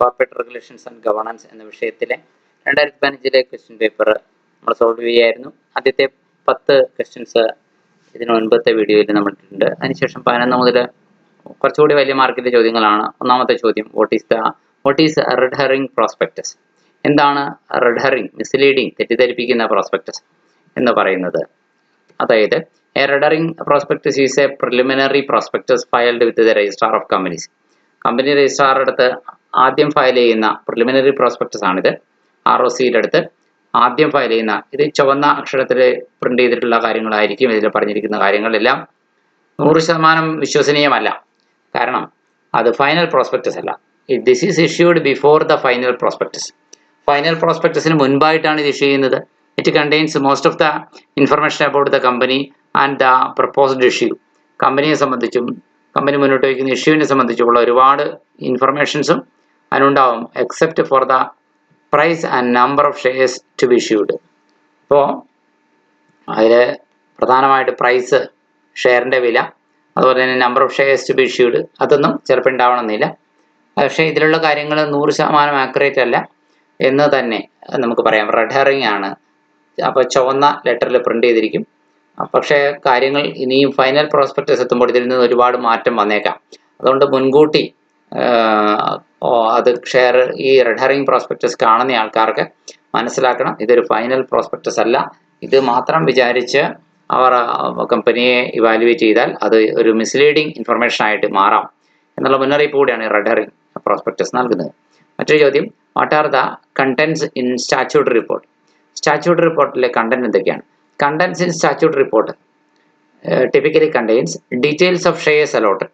Corporate regulations and governance എന്ന വിഷയത്തിലെ 2015 question paper നമ്മൾ സോൾവ് ചെയ്യായിരുന്നു. ആദ്യത്തെ 10 ക്വസ്റ്റ്യൻസ് ഇതിന് മുൻപത്തെ വീഡിയോയിൽ നമ്മൾ ഇട്ടിട്ടുണ്ട്. അതിനുശേഷം 11 മുതൽ കുറച്ചുകൂടി വലിയ മാർക്കിന്റെ ചോദ്യങ്ങളാണ്. ഒന്നാമത്തെ ചോദ്യം, what is red herring prospectus? എന്താണ് റെഡ് ഹെറിംഗ്, മിസ്ലീഡിംഗ്, തെറ്റിദ്ധരിപ്പിക്കുന്ന പ്രോസ്പെക്ടസ് എന്ന് പറയുന്നത്? അതായത് a red herring prospectus is a preliminary prospectus filed with the registrar of companies. Company registrar അടുത്ത് ആദ്യം ഫയൽ ചെയ്യുന്ന പ്രിലിമിനറി പ്രോസ്പെക്ടസ് ആണിത്. ROCയുടെ അടുത്ത് ആദ്യം ഫയൽ ചെയ്യുന്ന, ഇത് ചുവന്ന അക്ഷരത്തിൽ പ്രിന്റ് ചെയ്തിട്ടുള്ള കാര്യങ്ങളായിരിക്കും. ഇതിൽ പറഞ്ഞിരിക്കുന്ന കാര്യങ്ങളെല്ലാം 100% വിശ്വസനീയമല്ല. കാരണം അത് ഫൈനൽ പ്രോസ്പെക്ടസ് അല്ല. This is issued before the final prospectus. Final പ്രോസ്പെക്ടസിന് മുൻപായിട്ടാണ് ഇത് ഇഷ്യൂ ചെയ്യുന്നത്. It contains most of the information about the company and the proposed issue. കമ്പനിയെ സംബന്ധിച്ചും കമ്പനി മുന്നോട്ട് വയ്ക്കുന്ന ഇഷ്യൂവിനെ സംബന്ധിച്ചുള്ള ഒരുപാട് ഇൻഫർമേഷൻസും അതിനുണ്ടാവും, except for the price and number of shares to be issued. അപ്പോൾ അതിൽ പ്രധാനമായിട്ട് പ്രൈസ്, ഷെയറിൻ്റെ വില, അതുപോലെ തന്നെ number of shares to be issued, അതൊന്നും ചിലപ്പോൾ ഉണ്ടാവണമെന്നില്ല. പക്ഷേ ഇതിലുള്ള കാര്യങ്ങൾ 100% ആക്യുറേറ്റ് അല്ല എന്ന് തന്നെ നമുക്ക് പറയാം. റെഡ് ഹെറിംഗ് ആണ്. അപ്പോൾ ചുവന്ന ലെറ്ററിൽ പ്രിന്റ് ചെയ്തിരിക്കും. പക്ഷേ കാര്യങ്ങൾ ഇനിയും ഫൈനൽ പ്രോസ്പെക്ടസ് എത്തുമ്പോൾ ഇതിൽ നിന്ന് ഒരുപാട് മാറ്റം വന്നേക്കാം. അതുകൊണ്ട് മുൻകൂട്ടി അത് ഈ റെഡ് ഹെറിംഗ് പ്രോസ്പെക്ടസ് കാണുന്ന ആൾക്കാർക്ക് മനസ്സിലാക്കണം, ഇതൊരു ഫൈനൽ പ്രോസ്പെക്ടസ് അല്ല. ഇത് മാത്രം വിചാരിച്ച് അവർ കമ്പനിയെ ഇവാലുവേറ്റ് ചെയ്താൽ അത് ഒരു മിസ്ലീഡിംഗ് ഇൻഫർമേഷൻ ആയിട്ട് മാറാം എന്നുള്ള മുന്നറിയിപ്പ് കൂടിയാണ് റെഡ് ഹെറിംഗ് പ്രോസ്പെക്ടസ് നൽകുന്നത്. മറ്റൊരു ചോദ്യം, what are the contents in statutory report? Statutory റിപ്പോർട്ടിലെ കണ്ടന്റ് എന്തൊക്കെയാണ്? Contents in statutory report typically contains details of shares allot.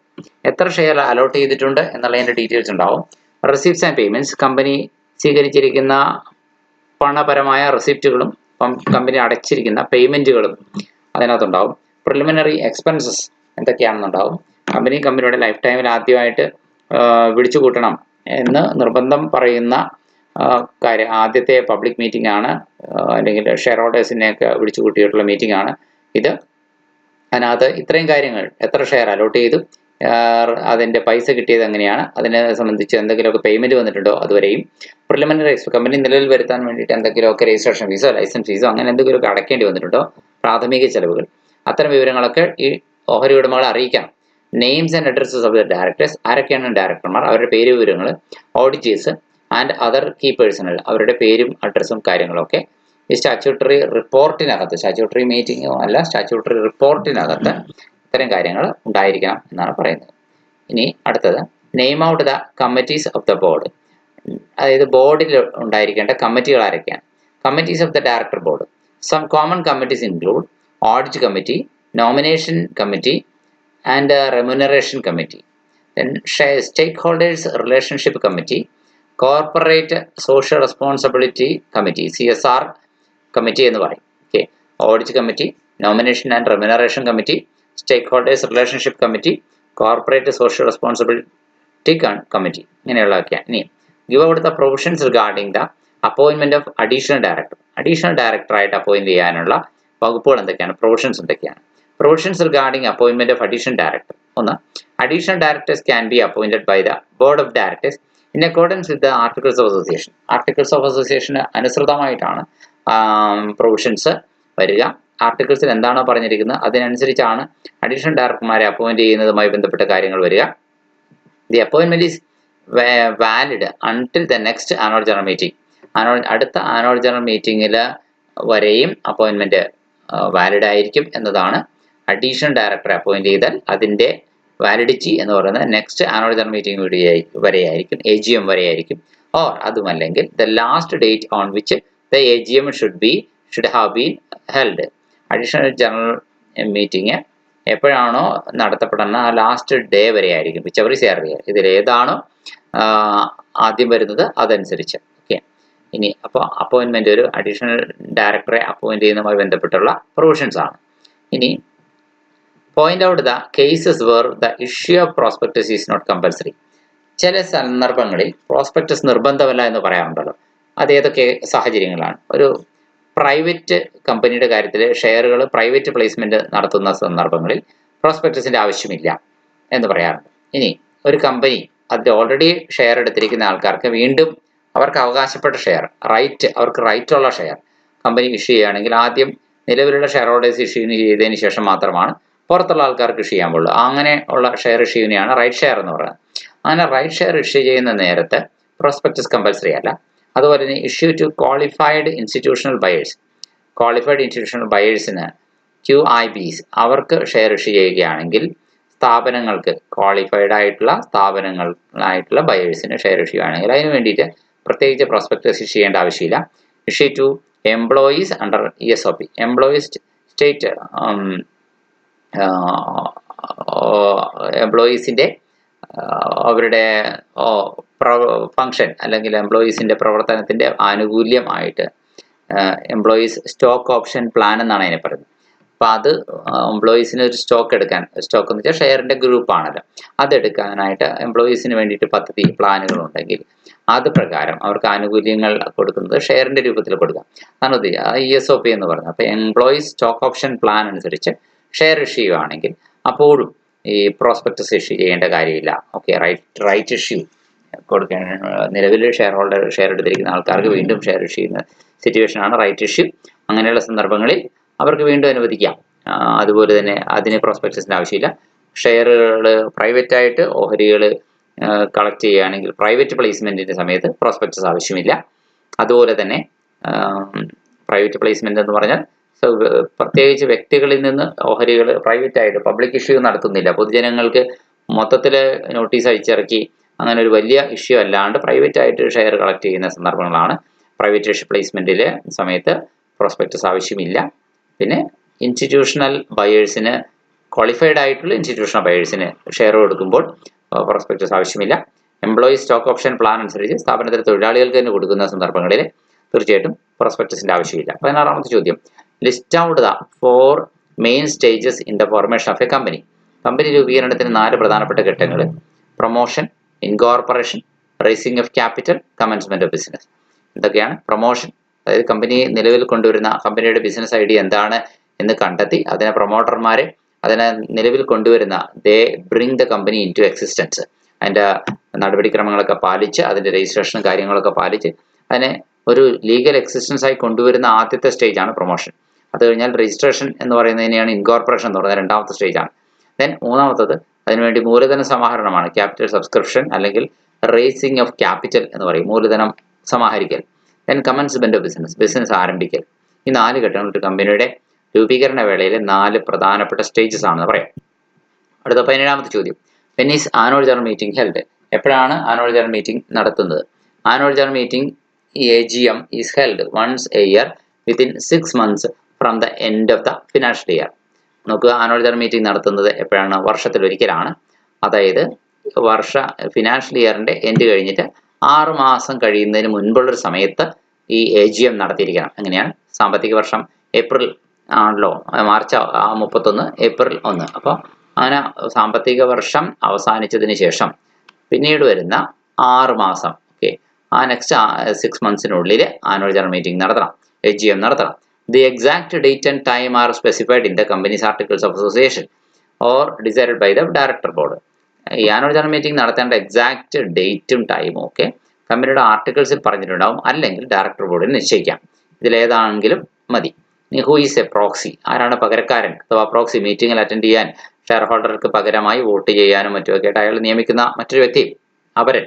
എത്ര ഷെയർ അലോട്ട് ചെയ്തിട്ടുണ്ട് എന്നുള്ളതിൻ്റെ ഡീറ്റെയിൽസ് ഉണ്ടാവും. റെസിപ്റ്റ്സ് ആൻഡ് പേയ്മെന്റ്സ്, കമ്പനി സ്വീകരിച്ചിരിക്കുന്ന പണപരമായ റെസിപ്റ്റുകളും കമ്പനി അടച്ചിരിക്കുന്ന പേയ്മെന്റുകളും അതിനകത്തുണ്ടാവും. പ്രിലിമിനറി എക്സ്പെൻസസ് എന്തൊക്കെയാണെന്നുണ്ടാവും. കമ്പനിയുടെ ലൈഫ് ടൈമിൽ ആദ്യമായിട്ട് വിളിച്ചു കൂട്ടണം എന്ന് നിർബന്ധം പറയുന്ന കാര്യം ആദ്യത്തെ പബ്ലിക് മീറ്റിംഗ് ആണ്, അല്ലെങ്കിൽ ഷെയർ ഹോൾഡേഴ്സിനെയൊക്കെ വിളിച്ചു കൂട്ടിയിട്ടുള്ള മീറ്റിംഗ് ആണ് ഇത്. അതിനകത്ത് ഇത്രയും കാര്യങ്ങൾ, എത്ര ഷെയർ അലോട്ട് ചെയ്തു, അതിൻ്റെ പൈസ കിട്ടിയത് എങ്ങനെയാണ്, അതിനെ സംബന്ധിച്ച് എന്തെങ്കിലുമൊക്കെ പേയ്മെന്റ് വന്നിട്ടുണ്ടോ അതുവരെയും, പ്രിലിമിനറി കമ്പനി നിലവിൽ വരുത്താൻ വേണ്ടിയിട്ട് എന്തെങ്കിലുമൊക്കെ രജിസ്ട്രേഷൻ ഫീസോ ലൈസൻസ് ഫീസോ അങ്ങനെ എന്തെങ്കിലുമൊക്കെ അടയ്ക്കേണ്ടി വന്നിട്ടുണ്ടോ, പ്രാഥമിക ചെലവുകൾ, അത്തരം വിവരങ്ങളൊക്കെ ഈ ഓഹരി ഉടമകളെ അറിയിക്കണം. Names and addresses of the directors, ആരൊക്കെയാണ് ഡയറക്ടർമാർ, അവരുടെ പേര് വിവരങ്ങൾ, auditors and other key personnel, അവരുടെ പേരും അഡ്രസ്സും കാര്യങ്ങളൊക്കെ ഈ സ്റ്റാറ്റ്യൂട്ടറി റിപ്പോർട്ടിനകത്ത്, സ്റ്റാറ്റ്യൂട്ടറി മീറ്റിംഗോ അല്ല, സ്റ്റാറ്റ്യൂട്ടറി റിപ്പോർട്ടിനകത്ത് ഇത്തരം കാര്യങ്ങൾ ഉണ്ടായിരിക്കണം എന്നാണ് പറയുന്നത്. ഇനി അടുത്തത്, name out the committees of the board. അതായത് ബോർഡിൽ ഉണ്ടായിരിക്കേണ്ട കമ്മിറ്റികൾ ആരൊക്കെയാണ്? Committees of the director board. Some common committees include audit committee, nomination committee and remuneration committee, then stakeholders relationship committee, corporate social responsibility committee, CSR committee എന്ന് പറയും. Okay, audit committee, nomination and remuneration committee, stakeholders relationship committee, corporate social responsibility committee, ഇങ്ങനെയുള്ളതൊക്കെയാണ്. ഇനി give out the provisions regarding the അപ്പോയിൻമെന്റ് of additional director. Additional ഡയറക്ടറായിട്ട് appoint ചെയ്യാനുള്ള വകുപ്പുകൾ എന്തൊക്കെയാണ്, provisions എന്തൊക്കെയാണ്? പ്രൊവിഷൻസ് റിഗാർഡിംഗ് അപ്പോയിൻമെന്റ് ഓഫ് അഡീഷണൽ ഡയറക്ടർ. ഒന്ന്, additional directors can be appointed by the board of directors in accordance with the articles of association. Articles of അസോസിയേഷന് അനുസൃതമായിട്ടാണ് പ്രൊവിഷൻസ് വരിക. ആർട്ടിക്കിൾസിൽ എന്താണോ പറഞ്ഞിരിക്കുന്നത് അതിനനുസരിച്ചാണ് അഡീഷണൽ ഡയറക്ടർമാരെ അപ്പോയിന്റ് ചെയ്യുന്നതുമായി ബന്ധപ്പെട്ട കാര്യങ്ങൾ വരിക. The appointment is valid until the next annual general meeting. അടുത്ത ആനുവൽ ജനറൽ മീറ്റിംഗിൽ വരെയും അപ്പോയിന്റ്മെന്റ് വാലിഡ് ആയിരിക്കും എന്നതാണ്. അഡീഷണൽ ഡയറക്ടറെ അപ്പോയിന്റ് ചെയ്താൽ അതിൻ്റെ വാലിഡിറ്റി എന്ന് പറയുന്നത് നെക്സ്റ്റ് ആനുവൽ ജനറൽ മീറ്റിംഗ് വരെയായിരിക്കും, AGM വരെയായിരിക്കും. ഓർ അതുമല്ലെങ്കിൽ the last date on which the AGM should have been held. Additional general meeting എപ്പോഴാണോ നടത്തപ്പെടുന്ന ആ ലാസ്റ്റ് ഡേ വരെ ആയിരിക്കും. വിച്ചെവർ ഈസ് എർലിയർ, ഇതിലേതാണോ ആദ്യം വരുന്നത് അതനുസരിച്ച്. ഓക്കെ, ഇനി അപ്പോൾ അപ്പോയിൻമെന്റ്, ഒരു അഡീഷണൽ ഡയറക്ടറെ അപ്പോയിന്റ് ചെയ്യുന്നതുമായി ബന്ധപ്പെട്ടുള്ള പ്രൊവിഷൻസ് ആണ്. ഇനി point out the cases where the issue of prospectus is not compulsory. ചില സന്ദർഭങ്ങളിൽ പ്രോസ്പെക്ടസ് നിർബന്ധമല്ല എന്ന് പറയാറുണ്ടല്ലോ. അത് ഏതൊക്കെ സാഹചര്യങ്ങളാണ്? ഒരു പ്രൈവറ്റ് കമ്പനിയുടെ കാര്യത്തിൽ ഷെയറുകൾ പ്രൈവറ്റ് പ്ലേസ്മെന്റ് നടത്തുന്ന സന്ദർഭങ്ങളിൽ പ്രോസ്പെക്ടസിന്റെ ആവശ്യമില്ല എന്ന് പറയാറുണ്ട്. ഇനി ഒരു കമ്പനി അതിൽ ഓൾറെഡി ഷെയർ എടുത്തിരിക്കുന്ന ആൾക്കാർക്ക് വീണ്ടും അവർക്ക് അവകാശപ്പെട്ട ഷെയർ അവർക്ക് റൈറ്റ് ഉള്ള ഷെയർ കമ്പനി ഇഷ്യൂ ചെയ്യുകയാണെങ്കിൽ ആദ്യം നിലവിലുള്ള ഷെയർ ഹോൾഡേഴ്സ് ഇഷ്യൂ ചെയ്തതിന് ശേഷം മാത്രമാണ് പുറത്തുള്ള ആൾക്കാർക്ക് ഇഷ്യൂ ചെയ്യാൻ പാടുള്ളൂ. അങ്ങനെ ഉള്ള ഷെയർ ഇഷ്യൂവിനെയാണ് റൈറ്റ് ഷെയർ എന്ന് പറയുന്നത്. അങ്ങനെ റൈറ്റ് ഷെയർ ഇഷ്യൂ ചെയ്യുന്ന നേരത്ത് പ്രോസ്പെക്ടസ് കമ്പൽസറി അല്ല. അതുപോലെ തന്നെ ഇഷ്യൂ ടു ക്വാളിഫൈഡ് ഇൻസ്റ്റിറ്റ്യൂഷണൽ ബയേഴ്സിന് QIBs അവർക്ക് ഷെയർ ഇഷ്യൂ ചെയ്യുകയാണെങ്കിൽ സ്ഥാപനങ്ങൾക്ക് ക്വാളിഫൈഡ് ആയിട്ടുള്ള ബയേഴ്സിന് ഷെയർ ഇഷ്യൂ ആണെങ്കിൽ അതിന് വേണ്ടിയിട്ട് പ്രത്യേകിച്ച് പ്രോസ്പെക്ടസ് ഇഷ്യൂ ചെയ്യേണ്ട ആവശ്യമില്ല. Issue to employees under ESOP എംപ്ലോയീസിൻ്റെ അവരുടെ ഫങ്ഷൻ അല്ലെങ്കിൽ എംപ്ലോയീസിൻ്റെ പ്രവർത്തനത്തിൻ്റെ ആനുകൂല്യമായിട്ട് എംപ്ലോയീസ് സ്റ്റോക്ക് ഓപ്ഷൻ പ്ലാൻ എന്നാണ് അതിനെ പറയുന്നത്. അപ്പോൾ അത് എംപ്ലോയീസിന് ഒരു സ്റ്റോക്ക് എന്ന് വെച്ചാൽ ഷെയറിൻ്റെ ഗ്രൂപ്പാണല്ലോ, അതെടുക്കാനായിട്ട് എംപ്ലോയീസിന് വേണ്ടിയിട്ട് പദ്ധതി പ്ലാനുകളുണ്ടെങ്കിൽ അത് പ്രകാരം അവർക്ക് ആനുകൂല്യങ്ങൾ കൊടുക്കുന്നത് ഷെയറിൻ്റെ രൂപത്തിൽ കൊടുക്കാം. അതാണ് ESOP എന്ന് പറയുന്നത്. അപ്പോൾ എംപ്ലോയീസ് സ്റ്റോക്ക് ഓപ്ഷൻ പ്ലാൻ അനുസരിച്ച് ഷെയർ ഇഷ്യൂ ആണെങ്കിൽ അപ്പോഴും ഈ പ്രോസ്പെക്ടസ് ഇഷ്യൂ ചെയ്യേണ്ട കാര്യമില്ല. ഓക്കെ, റൈറ്റ് ഇഷ്യൂ കൊടുക്കാൻ നിലവിൽ ഷെയർ എടുത്തിരിക്കുന്ന ആൾക്കാർക്ക് വീണ്ടും ഷെയർ ഇഷ്യൂ ചെയ്യുന്ന സിറ്റുവേഷനാണ് റൈറ്റ് ഇഷ്യൂ. അങ്ങനെയുള്ള സന്ദർഭങ്ങളിൽ അവർക്ക് വീണ്ടും അനുവദിക്കാം. അതുപോലെ തന്നെ അതിന് പ്രോസ്പെക്ടസിൻ്റെ ആവശ്യമില്ല. ഷെയറുകൾ പ്രൈവറ്റായിട്ട് ഓഹരികൾ കളക്ട് ചെയ്യുകയാണെങ്കിൽ പ്രൈവറ്റ് പ്ലേസ്മെൻറ്റിൻ്റെ സമയത്ത് പ്രോസ്പെക്ടസ് ആവശ്യമില്ല. അതുപോലെ തന്നെ പ്രൈവറ്റ് പ്ലേസ്മെൻറ്റ് എന്ന് പറഞ്ഞാൽ പ്രത്യേകിച്ച് വ്യക്തികളിൽ നിന്ന് ഓഹരികൾ പ്രൈവറ്റായിട്ട് പബ്ലിക് ഇഷ്യൂ നടത്തുന്നില്ല. പൊതുജനങ്ങൾക്ക് മൊത്തത്തിൽ നോട്ടീസ് അയച്ചിറക്കി അങ്ങനെ ഒരു വലിയ ഇഷ്യൂ അല്ലാണ്ട് പ്രൈവറ്റായിട്ട് ഷെയർ കളക്ട് ചെയ്യുന്ന സന്ദർഭങ്ങളാണ് പ്രൈവറ്റ് പ്ലേസ്മെൻറ്റിലെ സമയത്ത് പ്രോസ്പെക്ടസ് ആവശ്യമില്ല. പിന്നെ ഇൻസ്റ്റിറ്റ്യൂഷണൽ ബയേഴ്സിന് ക്വാളിഫൈഡ് ആയിട്ടുള്ള ഇൻസ്റ്റിറ്റ്യൂഷണൽ ബയേഴ്സിന് ഷെയർ കൊടുക്കുമ്പോൾ പ്രോസ്പെക്ടസ് ആവശ്യമില്ല. എംപ്ലോയീസ് സ്റ്റോക്ക് ഓപ്ഷൻ പ്ലാൻ അനുസരിച്ച് സ്ഥാപനത്തിലെ തൊഴിലാളികൾക്ക് തന്നെ കൊടുക്കുന്ന സന്ദർഭങ്ങളിൽ തീർച്ചയായിട്ടും പ്രോസ്പെക്ടസിൻ്റെ ആവശ്യമില്ല. 16ാമത്തെ ചോദ്യം, list out the 4 main stages in the formation of A company. Company രൂപീകരണത്തിന് 4 പ്രധാനപ്പെട്ട ഘട്ടങ്ങൾ: promotion, incorporation, racing of capital, commencement of business. ഇതൊക്കെയാണ് പ്രൊമോഷൻ. അതായത് കമ്പനി നിലവിൽ കൊണ്ടുവരുന്ന കമ്പനിയുടെ ബിസിനസ് ഐഡിയ എന്താണ് എന്ന് കണ്ടെത്തി അതിനെ പ്രൊമോട്ടർമാരെ അതിനെ നിലവിൽ കൊണ്ടുവരുന്ന bring the company into existence. അതിൻ്റെ നടപടിക്രമങ്ങളൊക്കെ പാലിച്ച് അതിൻ്റെ രജിസ്ട്രേഷനും കാര്യങ്ങളൊക്കെ പാലിച്ച് അതിനെ ഒരു ലീഗൽ എക്സിസ്റ്റൻസ് ആയി കൊണ്ടുവരുന്ന ആദ്യത്തെ സ്റ്റേജാണ് പ്രൊമോഷൻ. അത് കഴിഞ്ഞാൽ രജിസ്ട്രേഷൻ എന്ന് പറയുന്നതിനെയാണ് ഇൻകോർപ്പറേഷൻ എന്ന് പറയുന്നത്, 2ാമത്തെ സ്റ്റേജാണ്. ദെൻ 3ാമത്തത് അതിനുവേണ്ടി മൂലധന സമാഹരണമാണ്, ക്യാപിറ്റൽ സബ്സ്ക്രിപ്ഷൻ അല്ലെങ്കിൽ റേസിംഗ് ഓഫ് ക്യാപിറ്റൽ എന്ന് പറയും, മൂലധനം സമാഹരിക്കൽ. ദെൻ കമൻസ്മെന്റ് ഓഫ് ബിസിനസ് ആരംഭിക്കൽ. ഈ 4 ഘട്ടങ്ങൾ ഒരു കമ്പനിയുടെ രൂപീകരണ വേളയിലെ 4 പ്രധാനപ്പെട്ട സ്റ്റേജസ് ആണെന്ന് പറയാം. അടുത്ത 17ാമത്തെ ചോദ്യം, when is annual general meeting held? എപ്പോഴാണ് ആനുവൽ ജനറൽ മീറ്റിംഗ് നടത്തുന്നത്? Annual general meeting AGM is held once a year within 6 months from the end of the financial year. നമുക്ക് ആനുവൽ ജനറൽ മീറ്റിംഗ് നടത്തുന്നത് എപ്പോഴാണ്? വർഷത്തിലൊരിക്കലാണ്. അതായത് ഫിനാൻഷ്യൽ ഇയറിൻ്റെ എൻഡ് കഴിഞ്ഞിട്ട് 6 മാസം കഴിയുന്നതിന് മുൻപുള്ളൊരു സമയത്ത് ഈ AGM നടത്തിയിരിക്കണം. അങ്ങനെയാണ്. സാമ്പത്തിക വർഷം ഏപ്രിൽ ആണല്ലോ, മാർച്ച് 31, ഏപ്രിൽ 1. അപ്പോൾ അങ്ങനെ സാമ്പത്തിക വർഷം അവസാനിച്ചതിന് ശേഷം പിന്നീട് വരുന്ന 6 മാസം, ഓക്കെ, ആ നെക്സ്റ്റ് 6 monthsനുള്ളിൽ ആനുവൽ ജനറൽ മീറ്റിംഗ് നടത്തണം, AGM നടത്തണം. The exact date and time are specified in the company's articles of association or decided by the director board. ഈ ആനുവൽ ജനറൽ മീറ്റിംഗ് നടത്തേണ്ട എക്സാക്ട് ഡേറ്റും ടൈമും ഒക്കെ കമ്പനിയുടെ ആർട്ടിക്കിൾസിൽ പറഞ്ഞിട്ടുണ്ടാവും, അല്ലെങ്കിൽ ഡയറക്ടർ ബോർഡിൽ നിശ്ചയിക്കാം. ഇതിലേതാണെങ്കിലും മതി. Who is A proxy? ആരാണ് പകരക്കാരൻ അഥവാ പ്രോക്സി? മീറ്റിംഗിൽ അറ്റൻഡ് ചെയ്യാൻ ഷെയർ ഹോൾഡർക്ക് പകരമായി വോട്ട് ചെയ്യാനും മറ്റുമൊക്കെ ആയിട്ട് അയാൾ നിയമിക്കുന്ന മറ്റൊരു വ്യക്തി, അവരൻ.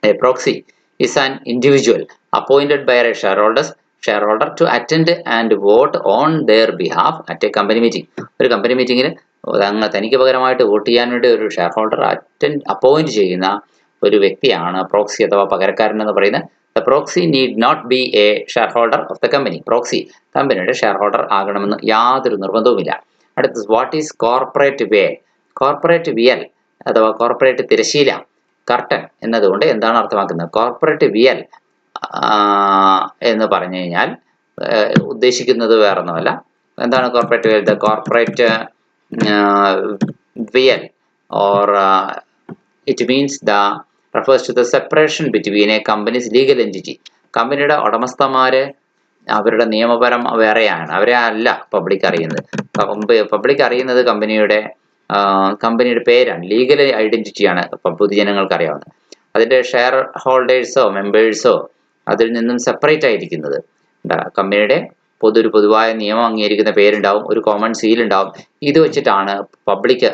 A proxy is an individual appointed by a shareholder to attend and vote on their behalf at a company meeting. ഒരു കമ്പനി മീറ്റിംഗിൽ തനിക്ക് പകരമായിട്ട് വോട്ട് ചെയ്യാൻ വേണ്ടി ഒരു ഷെയർ ഹോൾഡർ അപ്പോയിന്റ് ചെയ്യുന്ന ഒരു വ്യക്തിയാണ് പ്രോക്സി അഥവാ പകരക്കാരൻ എന്ന് പറയുന്നത്. The proxy need not be a shareholder of the company. Proxy കമ്പനിയുടെ ഷെയർ ഹോൾഡർ ആകണമെന്ന് യാതൊരു നിർബന്ധവുമില്ല. അടുത്തത്, what is corporate veil? Corporate veil അഥവാ കോർപ്പറേറ്റ് തിരശീല, കർട്ടൻ എന്നതുകൊണ്ട് എന്താണ് അർത്ഥമാക്കുന്നത്? കോർപ്പറേറ്റ് വിയൽ എന്ന് പറഞ്ഞു കഴിഞ്ഞാൽ ഉദ്ദേശിക്കുന്നത് വേറൊന്നുമല്ല. എന്താണ് corporate veil? The corporate veil or it means refers to the separation between a company's legal entity. കമ്പനിയുടെ ഉടമസ്ഥന്മാര് അവരുടെ നിയമപരം വേറെയാണ്, അവരെ അല്ല പബ്ലിക് അറിയുന്നത്. പബ്ലിക് അറിയുന്നത് കമ്പനിയുടെ കമ്പനിയുടെ പേരാണ്, ലീഗൽ ഐഡന്റിറ്റിയാണ് ഇപ്പം പൊതുജനങ്ങൾക്ക് അറിയാവുന്നത്. അതിന്റെ ഷെയർ ഹോൾഡേഴ്സോ മെമ്പേഴ്സോ അതിൽ നിന്നും സെപ്പറേറ്റ് ആയിരിക്കുന്നത്. കമ്പനിയുടെ പൊതുവായ നിയമം അംഗീകരിക്കുന്ന പേരുണ്ടാവും, ഒരു കോമൺ സീൽ ഉണ്ടാവും. ഇത് വെച്ചിട്ടാണ് പബ്ലിക്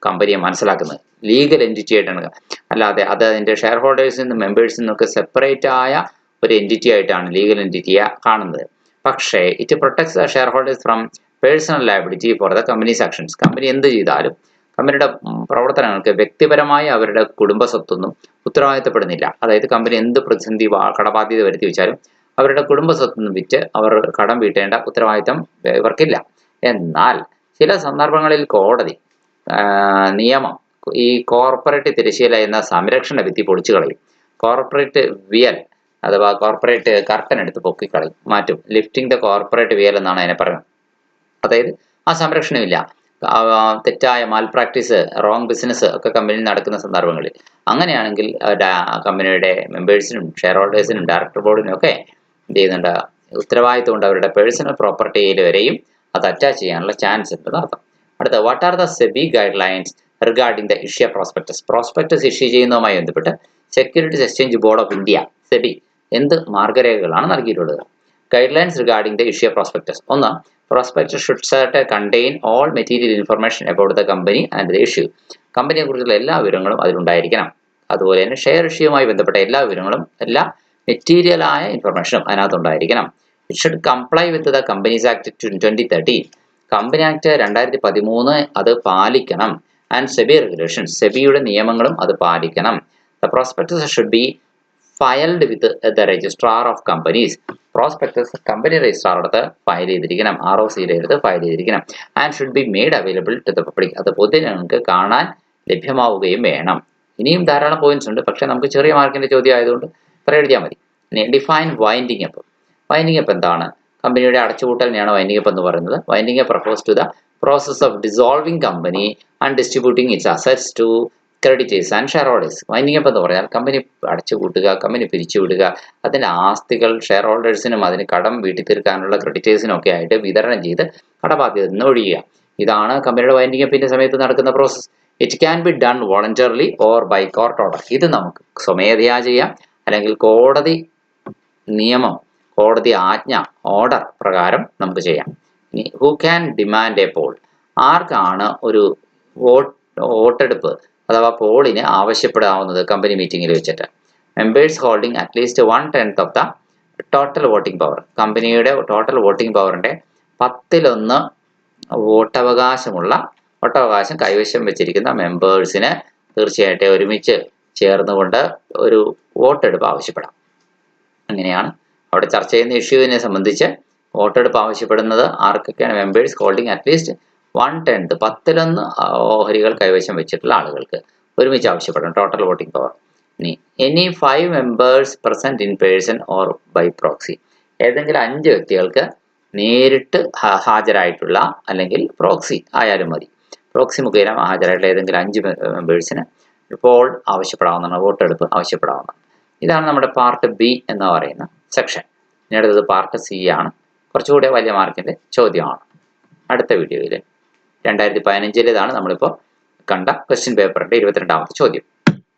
കമ്പനിയെ മനസ്സിലാക്കുന്നത്, ലീഗൽ എൻറ്റിറ്റി ആയിട്ടാണ്. അല്ലാതെ അത് അതിന്റെ ഷെയർ ഹോൾഡേഴ്സിൽ നിന്നും മെമ്പേഴ്സിൽ നിന്നൊക്കെ സെപ്പറേറ്റ് ആയ ഒരു എൻറ്റിറ്റി ആയിട്ടാണ് ലീഗൽ എൻറ്റിറ്റിയെ കാണുന്നത്. പക്ഷേ it protects the share holders from personal liability for the companies actions. Company എന്ത് ചെയ്താലും കമ്പനിയുടെ പ്രവർത്തനങ്ങൾക്ക് വ്യക്തിപരമായി അവരുടെ കുടുംബ സ്വത്തൊന്നും ഉത്തരവാദിത്തപ്പെടുന്നില്ല. അതായത് കമ്പനി എന്ത് പ്രതിസന്ധി കടബാധ്യത വരുത്തി വെച്ചാലും അവരുടെ കുടുംബ സ്വത്തൊന്നും വിറ്റ് അവർ കടം വീട്ടേണ്ട ഉത്തരവാദിത്തം ഇവർക്കില്ല. എന്നാൽ ചില സന്ദർഭങ്ങളിൽ കോടതി നിയമം ഈ കോർപ്പറേറ്റ് തിരശ്ശീല എന്ന സംരക്ഷണ ഭിത്തി പൊളിച്ചു കളയും. കോർപ്പറേറ്റ് വിയൽ അഥവാ കോർപ്പറേറ്റ് കർട്ടൻ എടുത്ത് പൊക്കിക്കളയും, മാറ്റും. ലിഫ്റ്റിംഗ് ദ കോർപ്പറേറ്റ് വിയൽ എന്നാണ് അതിനെ പറയുന്നത്. അതായത് ആ സംരക്ഷണമില്ല, തെറ്റായ മാൽ പ്രാക്ടീസ്, റോങ് ബിസിനസ് ഒക്കെ കമ്പനിയിൽ നടക്കുന്ന സന്ദർഭങ്ങളിൽ. അങ്ങനെയാണെങ്കിൽ കമ്പനിയുടെ മെമ്പേഴ്സിനും ഷെയർ ഹോൾഡേഴ്സിനും ഡയറക്ടർ ബോർഡിനും ഒക്കെ എന്ത് ചെയ്യുന്നുണ്ട്, ഉത്തരവാദിത്വം കൊണ്ട് അവരുടെ പേഴ്സണൽ പ്രോപ്പർട്ടിയിൽ വരെയും അത് അറ്റാച്ച് ചെയ്യാനുള്ള ചാൻസ് ഉണ്ടെന്ന് അർത്ഥം. അടുത്ത, what are the SEBI guidelines regarding the issue prospectus. Prospectus issue ചെയ്യുന്നതുമായി ബന്ധപ്പെട്ട് securities exchange board of India SEBI എന്ത് മാർഗരേഖകളാണ് നൽകിയിട്ടുള്ളത്? Guidelines regarding the issue prospectus. ഒന്ന്, prospectus should contain all material information about the company and the issue. കമ്പനിയെ കുറിച്ചുള്ള എല്ലാ വിവരങ്ങളും അതിലുണ്ടായിരിക്കണം. അതുപോലെ തന്നെ ഷെയർ ഇഷ്യൂവുമായി ബന്ധപ്പെട്ട എല്ലാ വിവരങ്ങളും, എല്ലാ മെറ്റീരിയലായ ഇൻഫർമേഷനും അതിനകത്തുണ്ടായിരിക്കണം. It should comply with the companies act 2013. Company act 2013 അത് പാലിക്കണം. ആൻഡ് സെബി റെഗുലേഷൻസ്, സെബിയുടെ നിയമങ്ങളും അത് പാലിക്കണം. The prospectus should be filed with the registrar of companies. Prospectus company registrar അടുത്ത് ഫയൽ ചെയ്തിരിക്കണം, ROC എടുത്ത് ഫയൽ ചെയ്തിരിക്കണം. And should be made available to the public. അത് പൊതുജനങ്ങൾക്ക് കാണാൻ ലഭ്യമാവുകയും വേണം. ഇനിയും ധാരാളം പോയിന്റ്സ് ഉണ്ട്, പക്ഷെ നമുക്ക് ചെറിയ മാർക്കിന്റെ ചോദ്യം ആയതുകൊണ്ട് ഇത്ര എഴുതിയാൽ മതി. ഇനി define winding up. Winding up എന്താണ്? കമ്പനിയുടെ അടച്ചുപൂട്ടലിനെയാണ് വൈൻഡിങ് അപ്പ് എന്ന് പറയുന്നത്. Winding up refers to the process of dissolving company and distributing its assets to creditors and shareholders. Winding up എന്ന് പറഞ്ഞാൽ കമ്പനി അടച്ചുപൂട്ടുക, കമ്പനി പിരിച്ചുവിടുക, അതിൻ്റെ ആസ്തികൾ ഷെയർ ഹോൾഡേഴ്സിനും അതിന് കടം വീട്ടി തീർക്കാനുള്ള ക്രെഡിറ്റേഴ്സിനും ഒക്കെ ആയിട്ട് വിതരണം ചെയ്ത് കടബാധ്യത നിന്ന് ഒഴിയുക. ഇതാണ് കമ്പനിയുടെ വൈൻഡിങ് അപ്പിന്റെ സമയത്ത് നടക്കുന്ന process. It can be done voluntarily or by court order. ഇത് നമുക്ക് സ്വമേധയാ ചെയ്യാം, അല്ലെങ്കിൽ കോടതി നിയമം, കോടതി ആജ്ഞ, ഓർഡർ പ്രകാരം നമുക്ക് ചെയ്യാം. ഇനി who can demand a poll. ആർക്കാണ് ഒരു വോട്ടെടുപ്പ് അഥവാ പോളിന് ആവശ്യപ്പെടാവുന്നത് കമ്പനി മീറ്റിംഗിൽ വെച്ചിട്ട്? Members holding at least 1/10 of the total voting power. കമ്പനിയുടെ ടോട്ടൽ വോട്ടിംഗ് പവറിന്റെ 10/1 വോട്ടവകാശം കൈവശം വെച്ചിരിക്കുന്ന മെമ്പേഴ്സിന് തീർച്ചയായിട്ടും ഒരുമിച്ച് ചേർന്നുകൊണ്ട് ഒരു വോട്ടെടുപ്പ് ആവശ്യപ്പെടാം. അങ്ങനെയാണ് അവിടെ ചർച്ച ചെയ്യുന്ന ഇഷ്യൂവിനെ സംബന്ധിച്ച് വോട്ടെടുപ്പ് ആവശ്യപ്പെടുന്നത് ആർക്കൊക്കെയാണ്? മെമ്പേഴ്സ് ഹോൾഡിംഗ് അറ്റ്ലീസ്റ്റ് 1/10, 10/1 ഓഹരികൾ കൈവശം വെച്ചിട്ടുള്ള ആളുകൾക്ക് ഒരുമിച്ച് ആവശ്യപ്പെടണം ടോട്ടൽ വോട്ടിംഗ് പവർ. ഇനി any 5 members present in person or by proxy. ഏതെങ്കിലും 5 വ്യക്തികൾക്ക് നേരിട്ട് ഹാജരായിട്ടുള്ള, അല്ലെങ്കിൽ പ്രോക്സി ആയാലും മതി, പ്രോക്സി മുഖേന ഹാജരായിട്ടുള്ള ഏതെങ്കിലും 5 മെമ്പേഴ്സിന് പോൾ ആവശ്യപ്പെടാവുന്നതാണ്, വോട്ടെടുപ്പ് ആവശ്യപ്പെടാവുന്നതാണ്. ഇതാണ് നമ്മുടെ പാർട്ട് ബി എന്ന് പറയുന്ന സെക്ഷൻ. ഇനി അടുത്തത് പാർട്ട് സി ആണ്, കുറച്ചുകൂടെ വലിയ മാർക്കിന്റെ ചോദ്യമാണ്. അടുത്ത വീഡിയോയിൽ 2015 നമ്മളിപ്പോൾ കണ്ട ക്വസ്റ്റ്യൻ പേപ്പറിന്റെ 22ാമത്തെ ചോദ്യം.